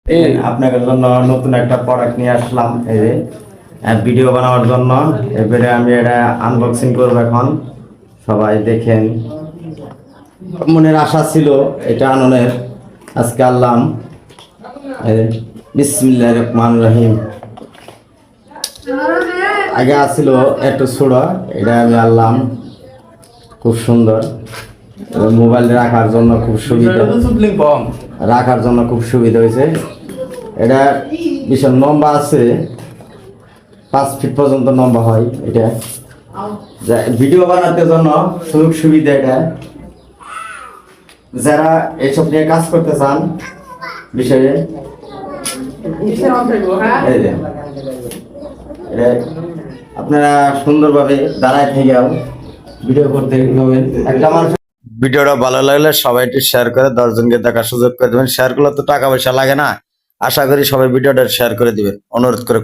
আপনাদের জন্য নতুন একটা প্রোডাক্ট নিয়ে আসলাম। এই যে ভিডিও বানানোর জন্য এবারে আমি এটা আনবক্সিং করব। এখন সবাই দেখেন, মনের আশা ছিল এটা আননের, আজকে আনলাম। বিসমিল্লাহির রহমানির রহিম। আগে আসছিল একটু ছোট, এটা আমি আনলাম। খুব সুন্দর, মোবাইল রাখার জন্য খুব সুবিধা, রাখার জন্য খুব সুবিধা হয়েছে। এটা বিশাল লম্বা আছে, 5 ফিট পর্যন্ত লম্বা হয়। এটা ভিডিও বানাতে জন্য সুযোগ সুবিধা। এটা যারা এইসব নিয়ে কাজ করতে চান বিষয়ে, এই যে এটা আপনারা সুন্দরভাবে দাঁড়ায় থেকেও ভিডিও করতে পারবেন। একটা মানুষ ভিডিওটা ভালো লাগলে সবাই একটু শেয়ার করে 10 জনকে দেখার সুযোগ করে দেবেন। শেয়ার করলে তো টাকা পয়সা লাগে না। আশা করি সবাই ভিডিওটা শেয়ার করে দিবেন, অনুরোধ করে।